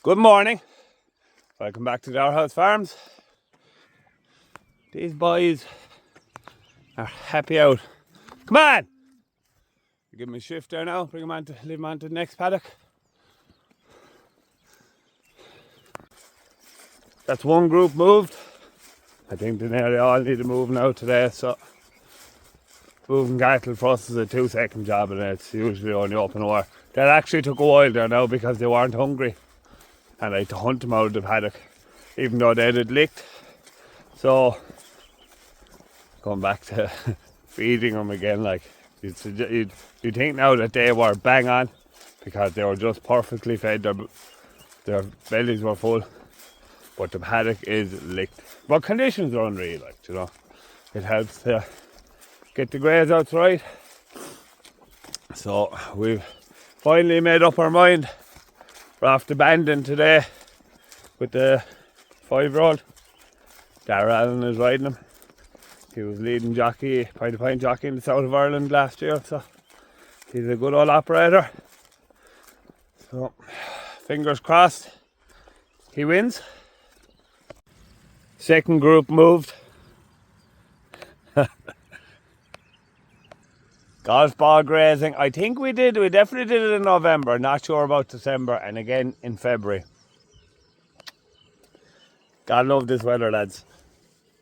Good morning. Welcome back to Our House Farms. These boys are happy out. Come on! Give them a shift there now. Bring them on to leave them on to the next paddock. That's one group moved. I think they nearly all need to move now today. So moving cattle for us is a 2-second job, and it's usually only open hour. That actually took a while there now because they weren't hungry, and I had to hunt them out of the paddock, even though they had licked. So going back to feeding them again, like you'd think now that they were bang on because they were just perfectly fed. Their bellies were full, but the paddock is licked. But conditions are unreal, like, you know. It helps to get the graze out right. So we've finally made up our mind. We're off to Bandon today with the 5-year-old. Darragh Allen is riding him. He was leading jockey, point jockey in the south of Ireland last year, so he's a good old operator. So fingers crossed he wins. Second group moved. Golf ball grazing. I think we definitely did it in November, not sure about December, and again in February. God love this weather, lads.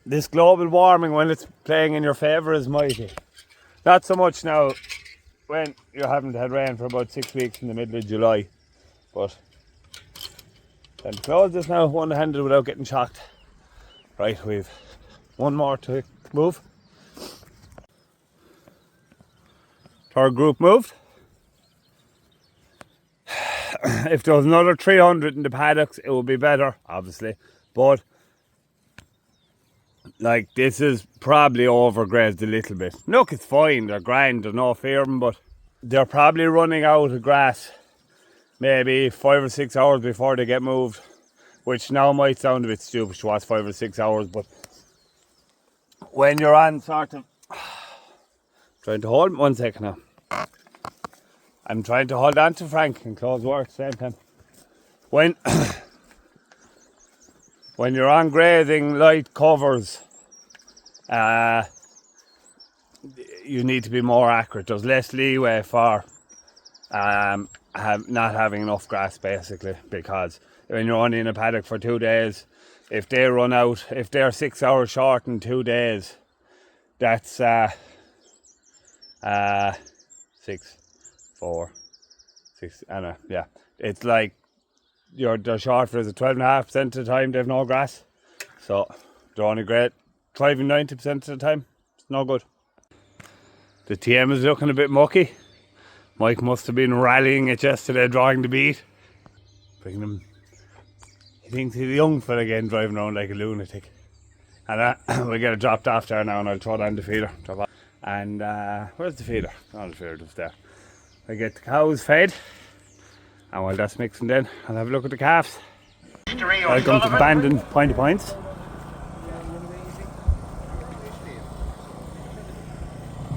This global warming, when it's playing in your favour, is mighty. Not so much now when you haven't had rain for about 6 weeks in the middle of July. But then close this now one-handed without getting shocked. Right, we've one more to move. Third group moved. If there was another 300 in the paddocks, it would be better, obviously. But like, this is probably overgrazed a little bit. Look, it's fine, they're grand, there's no fear of them, but they're probably running out of grass maybe 5 or 6 hours before they get moved, which now might sound a bit stupid to watch 5 or 6 hours, but when you're on sort of trying to hold 1 second now. I'm trying to hold on to Frank and close work at the same time. When you're on grazing light covers, you need to be more accurate. There's less leeway for not having enough grass, basically, because when you're only in a paddock for 2 days, if they run out, if they're 6 hours short in 2 days, that's 6, 4, 6, I don't know, yeah. It's like they're short for 12.5% of the time they have no grass. So they're only great driving 90% of the time. It's no good. The TM is looking a bit mucky. Mike must have been rallying it yesterday, drawing the beat. Bringing him. He thinks he's a young fella again, driving around like a lunatic. And we'll get it dropped off there now, and I'll throw down the feeder. And where's the feeder? Oh, the feeder just there. I get the cows fed, and while that's mixing then, I'll have a look at the calves. Welcome to Bandon Pointy Points.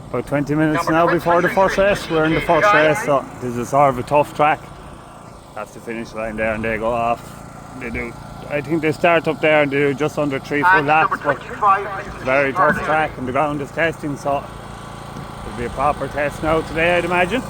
About 20 minutes now before the first race. We're in the first race, so this is sort of a tough track. That's the finish line there, and they go off. They do, I think they start up there and they do just under 3 full laps, but it's a very tough track and the ground is testing, so it'll be a proper test now today, I'd imagine.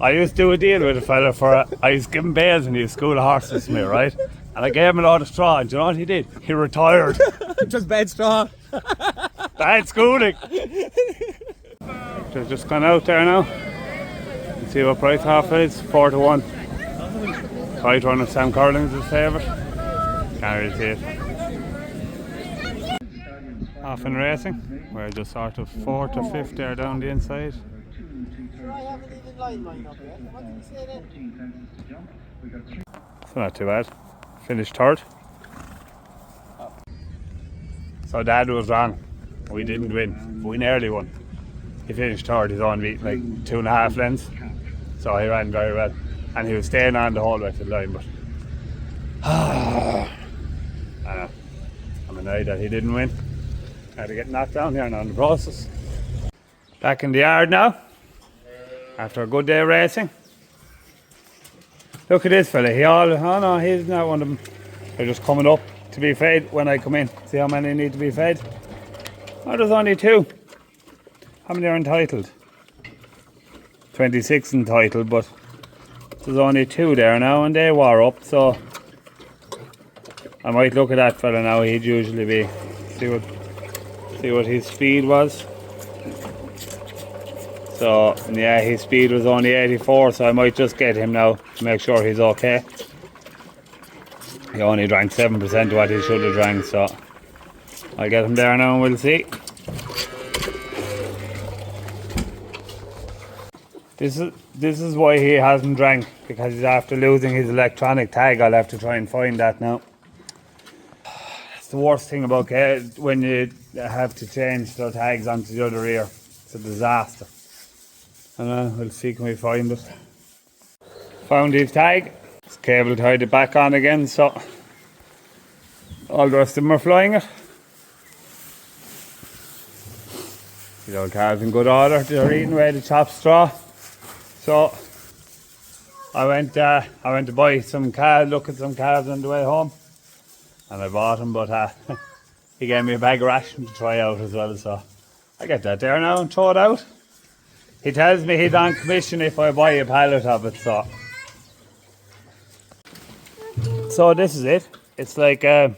I used to do a deal with a fella I used to give him bails and he was school of horses to me, right? And I gave him a lot of straw, and do you know what he did? He retired. Just bad straw. Bad schooling. They've just gone out there now. Let's see what price half is. 4-1. Tight run of Sam Curling's his favourite. Can't really see it. Half in racing. We're just sort of 4th or 5th there down the inside. So not too bad. Finished 3rd. So Dad was wrong. We didn't win. We nearly won. He finished 3rd. He's on beat like 2.5 lengths. So he ran very well. And he was staying on the whole way to the line, but I'm annoyed that he didn't win. Had to get knocked down here now in the process. Back in the yard now, after a good day of racing. Look at this fella, oh no, he's not one of them. They're just coming up to be fed when I come in. See how many need to be fed? Oh, there's only 2. How many are entitled? 26 entitled, but there's only 2 there now, and they wore up, so I might look at that fella now. He'd usually be, see what his speed was. So yeah, his speed was only 84, so I might just get him now to make sure he's okay. He only drank 7% of what he should have drank, so I'll get him there now and we'll see. This is why he hasn't drank, because he's after losing his electronic tag. I'll have to try and find that now. That's the worst thing about when you have to change the tags onto the other ear. It's a disaster. And we'll see, can we find it. Found his tag. His cable tied it back on again, so all the rest of them are flying it. The old calves in good order. They're eating away the chopped straw. So I went to buy some calves, look at some calves on the way home, and I bought them, but he gave me a bag of ration to try out as well, so I get that there now and throw it out. He tells me he's on commission if I buy a pallet of it, so this is it. It's like a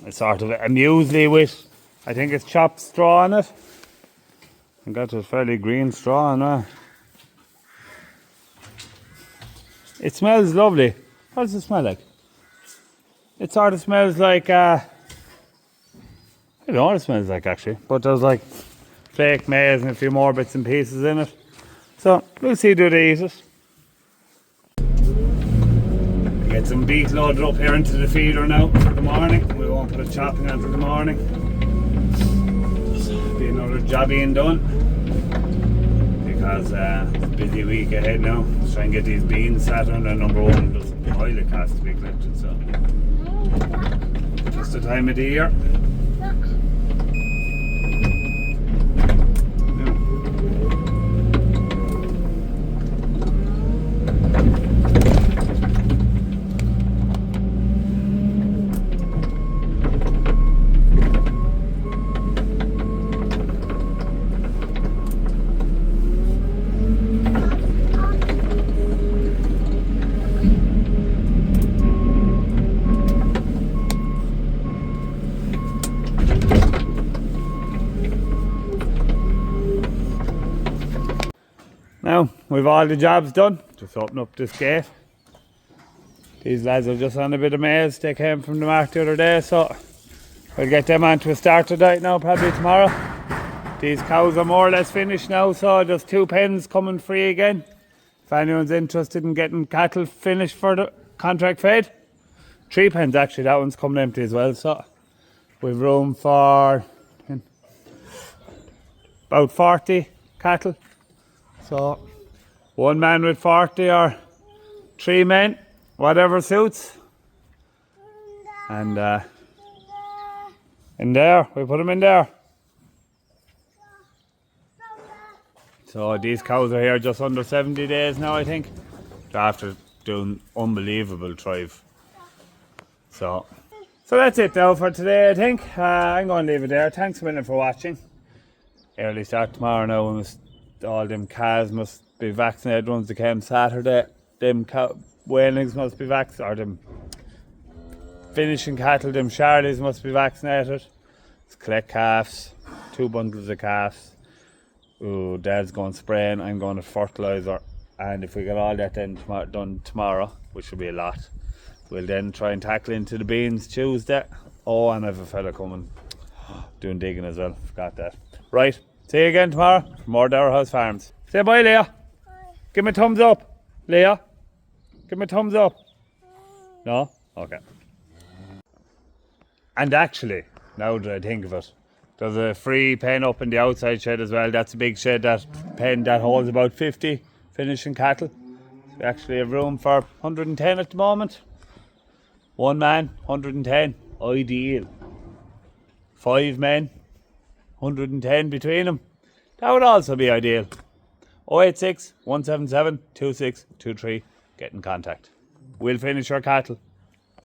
sort of a muesli with, I think it's chopped straw on it. I got a fairly green straw on there. It smells lovely. What does it smell like? It sort of smells like I don't know what it smells like actually, but there's like flake maize and a few more bits and pieces in it. So we'll see, do they eat it. Get some beef loaded up here into the feeder now for the morning. We won't put it chopping until the morning. Be another job being done, because it's a busy week ahead now. Let's try and get these beans sat on, and number 1, there's a toilet has to be collected, so just the time of the year. Now, we've all the jobs done. Just open up this gate. These lads are just on a bit of maize. They came from the market the other day, so we'll get them onto a starter diet now, probably tomorrow. These cows are more or less finished now, so there's 2 pens coming free again. If anyone's interested in getting cattle finished for the contract fed. 3 pens actually, that one's coming empty as well, so we've room for about 40 cattle. So 1 man with 40 or 3 men, whatever suits. And in there, we put them in there. So these cows are here just under 70 days now, I think. They're after doing unbelievable thrive. So that's it though for today, I think. I'm going to leave it there. Thanks a million for watching. Early start tomorrow now. All them calves must be vaccinated. Ones that came Saturday, them weanlings must be vaccinated, or them finishing cattle, them Charlies must be vaccinated. Let's collect calves, 2 bundles of calves. Ooh, Dad's going spraying, I'm going to fertiliser, and if we get all that done tomorrow, which will be a lot, we'll then try and tackle into the beans Tuesday. Oh, and I have a fella coming doing digging as well, forgot that. Right. See you again tomorrow for more Dower House Farms. Say bye, Leah. Bye. Give me a thumbs up. Leah, give me a thumbs up. No? Okay. And actually, now that I think of it, there's a free pen up in the outside shed as well. That's a big shed, that pen that holds about 50 finishing cattle. We actually have room for 110 at the moment. 1 man, 110. Ideal. 5 men. 110 between them. That would also be ideal. 086 177 2623. Get in contact. We'll finish your cattle.